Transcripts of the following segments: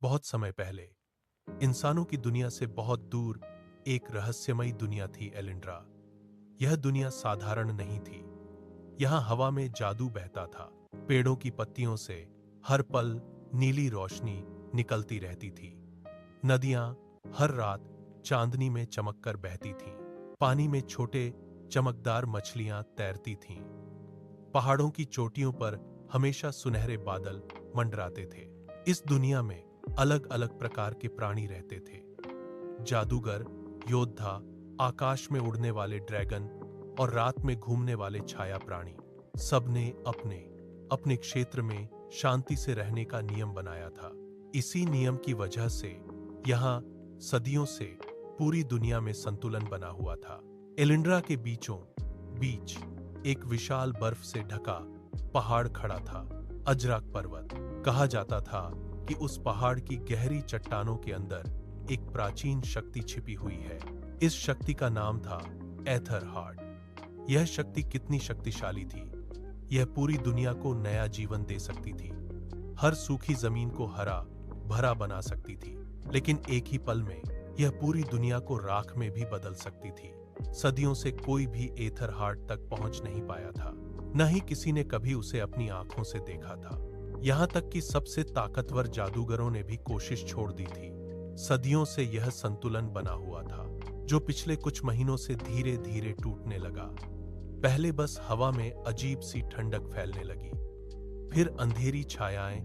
बहुत समय पहले इंसानों की दुनिया से बहुत दूर एक रहस्यमयी दुनिया थी एलिंड्रा। यह दुनिया साधारण नहीं थी। यहाँ हवा में जादू बहता था। पेड़ों की पत्तियों से हर पल नीली रोशनी निकलती रहती थी। नदियां हर रात चांदनी में चमककर बहती थीं। पानी में छोटे चमकदार मछलियां तैरती थीं। पहाड़ों की चोटियों पर हमेशा सुनहरे बादल मंडराते थे। इस दुनिया में अलग अलग प्रकार के प्राणी रहते थे। जादूगर, योद्धा, आकाश में उड़ने वाले ड्रैगन और रात में घूमने वाले छाया प्राणी। सबने अपने अपने क्षेत्र में शांति से रहने का नियम बनाया था। इसी नियम की वजह से यहाँ सदियों से पूरी दुनिया में संतुलन बना हुआ था। एलिंड्रा के बीचों बीच एक विशाल बर्फ से ढका पहाड़ खड़ा था, अजराक पर्वत। कहा जाता था कि उस पहाड़ की गहरी चट्टानों के अंदर एक प्राचीन शक्ति छिपी हुई है। इस शक्ति का नाम था एथर हार्ट। यह शक्ति कितनी शक्तिशाली थी, यह पूरी दुनिया को नया जीवन दे सकती थी। हर सूखी जमीन को हरा भरा बना सकती थी, लेकिन एक ही पल में यह पूरी दुनिया को राख में भी बदल सकती थी। सदियों से कोई भी एथर हार्ट तक पहुंच नहीं पाया था, न ही किसी ने कभी उसे अपनी आंखों से देखा था। यहां तक कि सबसे ताकतवर जादूगरों ने भी कोशिश छोड़ दी थी। सदियों से यह संतुलन बना हुआ था, जो पिछले कुछ महीनों से धीरे धीरे टूटने लगा। पहले बस हवा में अजीब सी ठंडक फैलने लगी, फिर अंधेरी छायाएं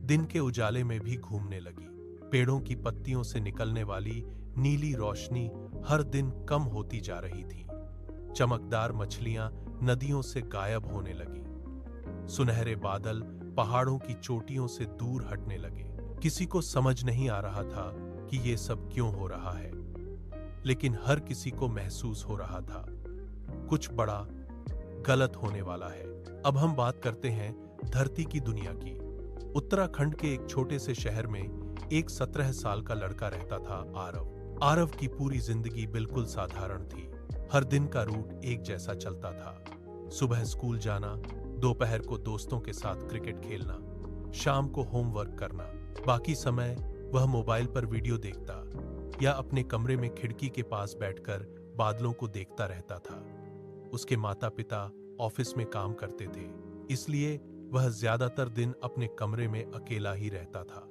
दिन के उजाले में भी घूमने लगी। पेड़ों की पत्तियों से निकलने वाली नीली रोशनी हर दिन कम होती जा रही थी। चमकदार मछलियां नदियों से गायब होने लगी। सुनहरे बादल पहाड़ों की चोटियों से दूर हटने लगे। किसी को समझ नहीं आ रहा था कि ये सब क्यों हो रहा है, लेकिन हर किसी को महसूस हो रहा था कुछ बड़ा गलत होने वाला है। अब हम बात करते हैं धरती की दुनिया की। उत्तराखंड के एक छोटे से शहर में एक 17 साल का लड़का रहता था, आरव। आरव की पूरी जिंदगी बिल्कुल साधारण थी। हर दिन का रूट एक जैसा चलता था। सुबह स्कूल जाना, दोपहर को दोस्तों के साथ क्रिकेट खेलना, शाम को होमवर्क करना। बाकी समय वह मोबाइल पर वीडियो देखता या अपने कमरे में खिड़की के पास बैठकर बादलों को देखता रहता था। उसके माता पिता ऑफिस में काम करते थे, इसलिए वह ज्यादातर दिन अपने कमरे में अकेला ही रहता था।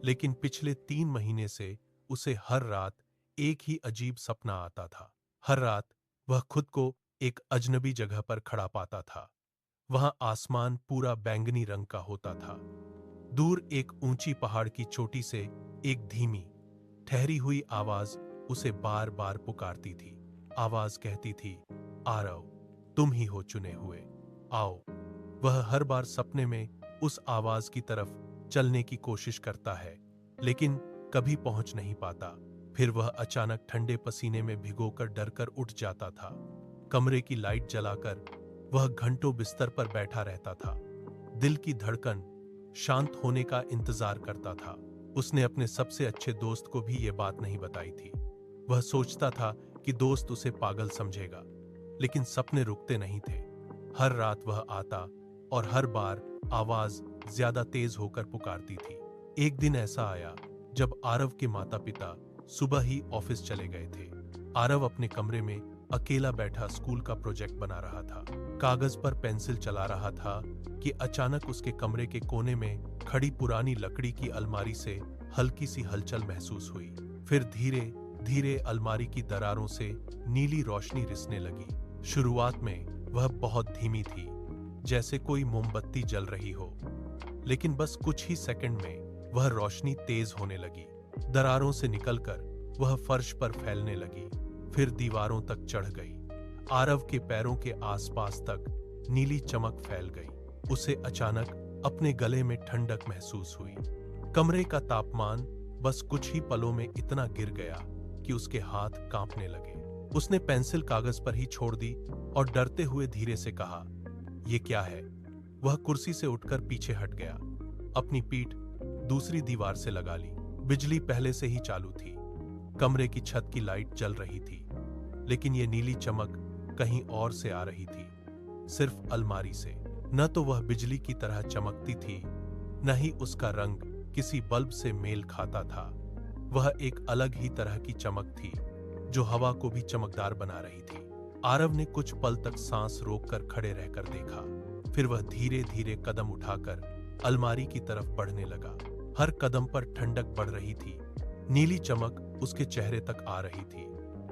लेकिन पिछले 3 महीने से उसे हर रात एक ही अजीब सपना आता था। हर रात वह खुद को एक अजनबी जगह पर खड़ा पाता था। वहां आसमान पूरा बैंगनी रंग का होता था। दूर एक ऊंची पहाड़ की चोटी से एक धीमी ठहरी हुई आवाज उसे बार बार पुकारती थी। आवाज कहती थी, आरव, तुम ही हो चुने हुए, आओ। वह हर बार सपने में उस आवाज की तरफ चलने की कोशिश करता है, लेकिन कभी पहुंच नहीं पाता। फिर वह अचानक ठंडे पसीने में भिगोकर डरकर उठ जाता था। कमरे की लाइट जलाकर वह घंटों बिस्तर पर बैठा रहता था। दिल की धड़कन शांत होने का इंतजार करता था। उसने अपने सबसे अच्छे दोस्त को भी यह बात नहीं बताई थी। वह सोचता था कि दोस्त उसे पागल समझेगा, लेकिन सपने रुकते नहीं थे। हर रात वह आता और हर बार आवाज ज्यादा तेज होकर पुकारती थी। एक दिन ऐसा आया जब आरव के माता पिता सुबह ही ऑफिस चले गए थे। आरव अपने कमरे में अकेला बैठा स्कूल का प्रोजेक्ट बना रहा था। कागज पर पेंसिल चला रहा था कि अचानक उसके कमरे के कोने में खड़ी पुरानी लकड़ी की अलमारी से हल्की सी हलचल महसूस हुई। फिर धीरे धीरे अलमारी की दरारों से नीली रोशनी रिसने लगी। शुरुआत में वह बहुत धीमी थी, जैसे कोई मोमबत्ती जल रही हो, लेकिन बस कुछ ही सेकंड में वह रोशनी तेज होने लगी। दरारों से निकलकर वह फर्श पर फैलने लगी, फिर दीवारों तक चढ़ गई। आरव के पैरों के आसपास तक नीली चमक फैल गई। उसे अचानक अपने गले में ठंडक महसूस हुई। कमरे का तापमान बस कुछ ही पलों में इतना गिर गया कि उसके हाथ कांपने लगे। उसने पेंसिल कागज पर ही छोड़ दी और डरते हुए धीरे से कहा, "यह क्या है?" वह कुर्सी से उठकर पीछे हट गया, अपनी पीठ दूसरी दीवार से लगा ली। बिजली पहले से ही चालू थी। कमरे की छत की लाइट जल रही थी, लेकिन यह नीली चमक कहीं और से आ रही थी, सिर्फ अलमारी से। न तो वह बिजली की तरह चमकती थी, न ही उसका रंग किसी बल्ब से मेल खाता था। वह एक अलग ही तरह की चमक थी जो हवा को भी चमकदार बना रही थी। आरव ने कुछ पल तक सांस रोककर खड़े रहकर देखा। फिर वह धीरे धीरे कदम उठाकर अलमारी की तरफ बढ़ने लगा। हर कदम पर ठंडक बढ़ रही थी। नीली चमक उसके चेहरे तक आ रही थी।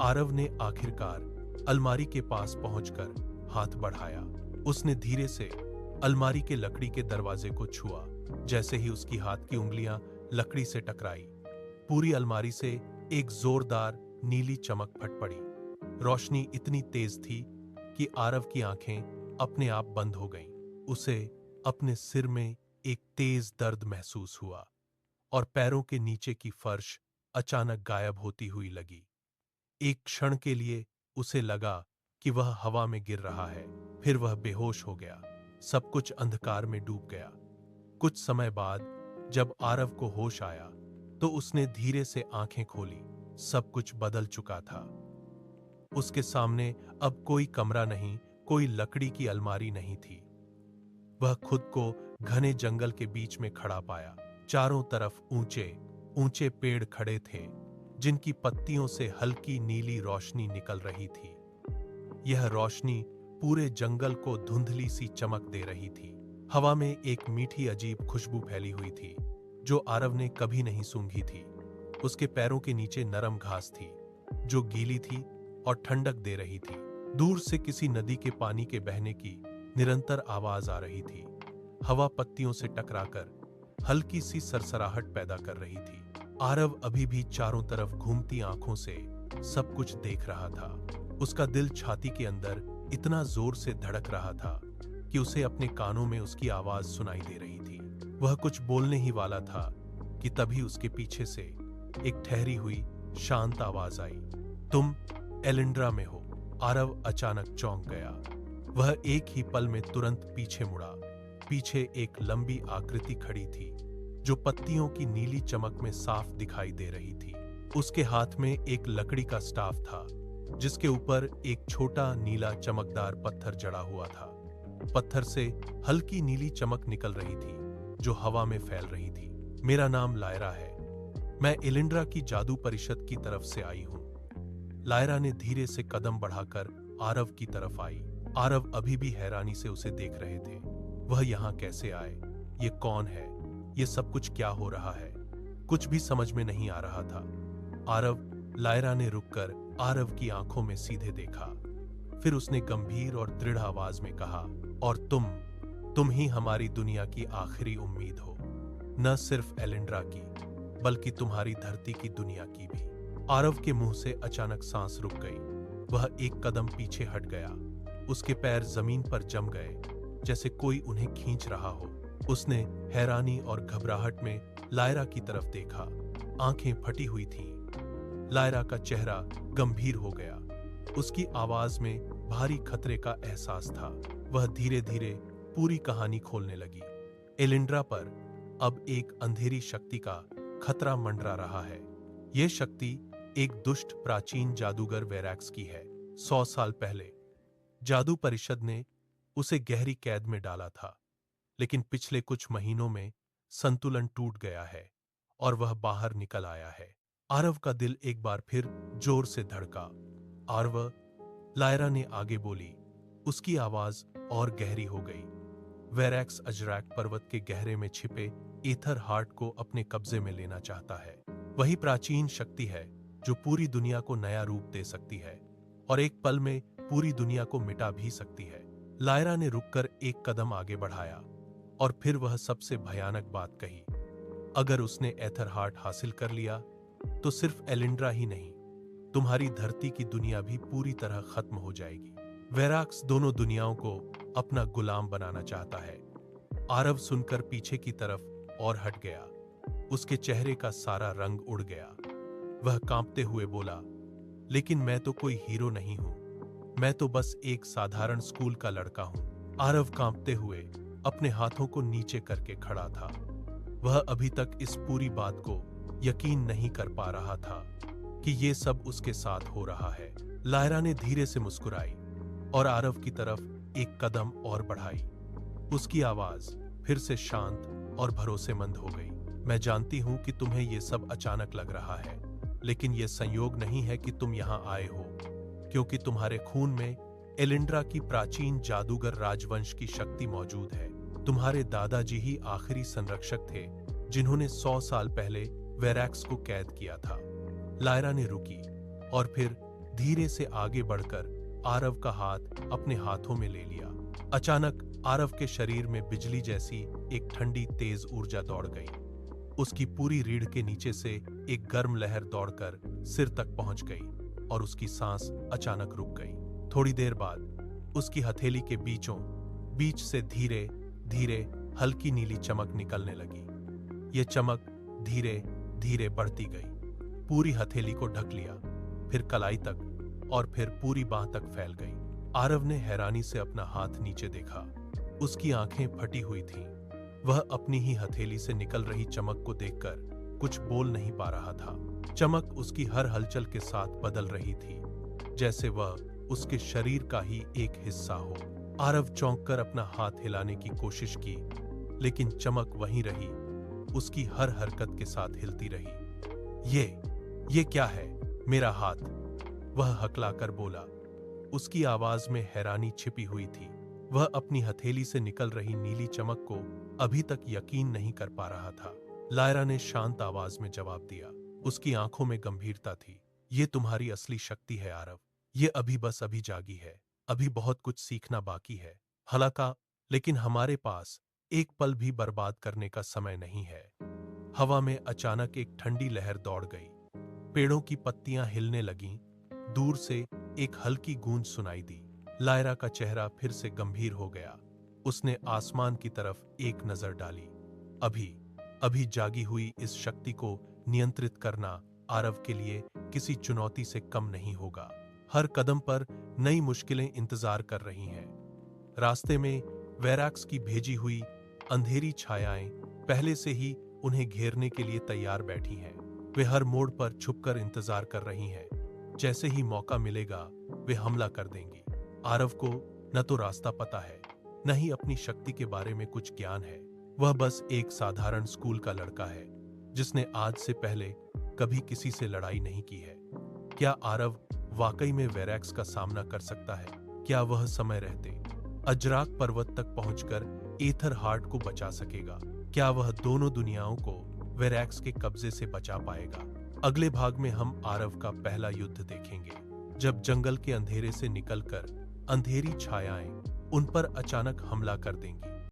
आरव ने आखिरकार अलमारी के पास पहुंचकर हाथ बढ़ाया। उसने धीरे से अलमारी के लकड़ी के दरवाजे को छुआ। जैसे ही उसकी हाथ की उंगलियां लकड़ी से टकराई, पूरी अलमारी से एक जोरदार नीली चमक फट पड़ी। रोशनी इतनी तेज थी कि आरव की आंखें अपने आप बंद हो गईं। उसे अपने सिर में एक तेज दर्द महसूस हुआ और पैरों के नीचे की फर्श अचानक गायब होती हुई लगी। एक क्षण के लिए उसे लगा कि वह हवा में गिर रहा है। फिर वह बेहोश हो गया। सब कुछ अंधकार में डूब गया। कुछ समय बाद जब आरव को होश आया तो उसने धीरे से आंखें खोली। सब कुछ बदल चुका था। उसके सामने अब कोई कमरा नहीं, कोई लकड़ी की अलमारी नहीं थी। वह खुद को घने जंगल के बीच में खड़ा पाया। चारों तरफ ऊंचे ऊंचे पेड़ खड़े थे जिनकी पत्तियों से हल्की नीली रोशनी निकल रही थी। यह रोशनी पूरे जंगल को धुंधली सी चमक दे रही थी। हवा में एक मीठी अजीब खुशबू फैली हुई थी जो आरव ने कभी नहीं सूंघी थी। उसके पैरों के नीचे नरम घास थी जो गीली थी और ठंडक दे रही थी। दूर से किसी नदी के पानी के बहने की निरंतर आवाज आ रही थी। हवा पत्तियों से टकराकर हल्की सी सरसराहट पैदा कर रही थी। आरव अभी भी चारों तरफ घूमती आंखों से सब कुछ देख रहा था। उसका दिल छाती के अंदर इतना जोर से धड़क रहा था कि उसे अपने कानों में उसकी आवाज सुनाई दे रही थी। वह कुछ बोलने ही वाला था कि तभी उसके पीछे से एक ठहरी हुई शांत आवाज आई। तुम एलिंड्रा में हो। आरव अचानक चौंक गया। वह एक ही पल में तुरंत पीछे मुड़ा। पीछे एक लंबी आकृति खड़ी थी जो पत्तियों की नीली चमक में साफ दिखाई दे रही थी। उसके हाथ में एक लकड़ी का स्टाफ था जिसके ऊपर एक छोटा नीला चमकदार पत्थर जड़ा हुआ था। पत्थर से हल्की नीली चमक निकल रही थी जो हवा में फैल रही थी। मेरा नाम लायरा है। मैं एलिंड्रा की जादू परिषद की तरफ से आई हूं। लायरा ने धीरे से कदम बढ़ाकर आरव की तरफ आई। आरव अभी भी हैरानी से उसे देख रहे थे। वह यहाँ कैसे आए? ये कौन है? ये सब कुछ क्या हो रहा है? कुछ भी समझ में नहीं आ रहा था। आरव, लायरा ने रुककर आरव की आंखों में सीधे देखा। फिर उसने गंभीर और दृढ़ आवाज में कहा, और तुम ही हमारी दुनिया की आखिरी उम्मीद हो। न सिर्फ एलिंड्रा की, बल्कि तुम्हारी धरती की दुनिया की भी। आरव के मुंह से अचानक सांस रुक गई। वह एक कदम पीछे हट गया। उसके पैर जमीन पर जम गए, जैसे कोई उन्हें खींच रहा हो। उसने हैरानी और घबराहट में लायरा की तरफ देखा। आंखें फटी हुई थीं। लायरा का चेहरा गंभीर हो गया। उसकी आवाज में भारी खतरे का एहसास था। वह धीरे धीरे पूरी कहानी खोलने लगी। एलिंड्रा पर अब एक अंधेरी शक्ति का खतरा मंडरा रहा है। यह शक्ति एक दुष्ट प्राचीन जादूगर वेरैक्स की है। 100 साल पहले जादू परिषद ने उसे गहरी कैद में डाला था, लेकिन पिछले कुछ महीनों में संतुलन टूट गया है और वह बाहर निकल आया है। आरव का दिल एक बार फिर जोर से धड़का। आरव, लायरा ने आगे बोली। उसकी आवाज और गहरी हो गई। वेरैक्स अजरैक पर्वत के गहरे में छिपे एथर हार्ट को अपने कब्जे में लेना चाहता है। वही प्राचीन शक्ति है जो पूरी दुनिया को नया रूप दे सकती है और एक पल में पूरी दुनिया को मिटा भी सकती है। लायरा ने रुककर एक कदम आगे बढ़ाया और फिर वह सबसे भयानक बात कही। अगर उसने एथर हार्ट हासिल कर लिया तो सिर्फ एलिंड्रा ही नहीं, तुम्हारी धरती की दुनिया भी पूरी तरह खत्म हो जाएगी। वेरैक्स दोनों दुनियाओं को अपना गुलाम बनाना चाहता है। आरव सुनकर पीछे की तरफ और हट गया। उसके चेहरे का सारा रंग उड़ गया। वह कांपते हुए बोला, लेकिन मैं तो कोई हीरो नहीं हूं। मैं तो बस एक साधारण स्कूल का लड़का हूं। आरव कांपते हुए अपने हाथों को नीचे करके खड़ा था। वह अभी तक इस पूरी बात को यकीन नहीं कर पा रहा था कि ये सब उसके साथ हो रहा है। लायरा ने धीरे से मुस्कुराई और आरव की तरफ एक कदम और बढ़ाई। उसकी आवाज फिर से शांत और भरोसेमंद हो गई। मैं जानती हूं कि तुम्हें ये सब अचानक लग रहा है, लेकिन ये संयोग नहीं है कि तुम यहां आए हो, क्योंकि तुम्हारे खून में एलिंड्रा की प्राचीन जादूगर राजवंश की शक्ति मौजूद है। तुम्हारे दादाजी ही आखिरी संरक्षक थे जिन्होंने 100 साल पहले वेरैक्स को कैद किया था। लायरा ने रुकी और फिर धीरे से आगे बढ़कर आरव का हाथ अपने हाथों में ले लिया। अचानक आरव के शरीर में बिजली जैसी एक ठंडी तेज ऊर्जा दौड़ गई। उसकी पूरी रीढ़ के नीचे से एक गर्म लहर दौड़कर सिर तक पहुंच गई और उसकी सांस अचानक रुक गई। थोड़ी देर बाद उसकी हथेली के बीच से धीरे धीरे हल्की नीली चमक निकलने लगी। ये चमक धीरे धीरे बढ़ती गई, पूरी हथेली को ढक लिया, फिर कलाई तक और फिर पूरी बांह तक फैल गई। आरव ने हैरानी से अपना हाथ नीचे देखा। उसकी आंखें फटी हुई थीं। वह अपनी ही हथेली से निकल रही चमक को देखकर कुछ बोल नहीं पा रहा था। चमक उसकी हर हलचल के साथ बदल रही थी, जैसे वह उसके शरीर का ही एक हिस्सा हो। आरव चौंककर अपना हाथ हिलाने की कोशिश की, लेकिन चमक वहीं रही, उसकी हर हरकत के साथ हिलती रही। ये क्या है? मेरा हाथ, वह हकलाकर बोला। उसकी आवाज में हैरानी छिपी हुई थी। वह अपनी हथेली से निकल रही नीली चमक को अभी तक यकीन नहीं कर पा रहा था। लायरा ने शांत आवाज में जवाब दिया। उसकी आंखों में गंभीरता थी। ये तुम्हारी असली शक्ति है आरव। ये अभी जागी है। अभी बहुत कुछ सीखना बाकी है। हालांकि लेकिन हमारे पास एक पल भी बर्बाद करने का समय नहीं है। हवा में अचानक एक ठंडी लहर दौड़ गई। पेड़ों की पत्तियां हिलने लगीं। दूर से एक हल्की गूंज सुनाई दी। लायरा का चेहरा फिर से गंभीर हो गया। उसने आसमान की तरफ एक नजर डाली। अभी जागी हुई इस शक्ति को नियंत्रित करना आरव के लिए किसी चुनौती से कम नहीं होगा। हर कदम पर नई मुश्किलें इंतजार कर रही हैं। रास्ते में वेरैक्स की भेजी हुई अंधेरी छायाएं पहले से ही उन्हें घेरने के लिए तैयार बैठी हैं। वे हर मोड़ पर छुपकर इंतजार कर रही हैं। जैसे ही मौका मिलेगा वे हमला कर देंगी। आरव को न तो रास्ता पता है, न ही अपनी शक्ति के बारे में कुछ ज्ञान है। वह बस एक साधारण स्कूल का लड़का है जिसने आज से पहले कभी किसी से लड़ाई नहीं की है। क्या आरव वाकई में वेरैक्स का सामना कर सकता है? क्या वह समय रहते अजराक पर्वत तक पहुंचकर एथर हार्ट को बचा सकेगा? क्या वह दोनों दुनियाओं को वेरैक्स के कब्जे से बचा पाएगा? अगले भाग में हम आरव का पहला युद्ध देखेंगे, जब जंगल के अंधेरे से निकलकर अंधेरी छायाएं उन पर अचानक हमला कर देंगी।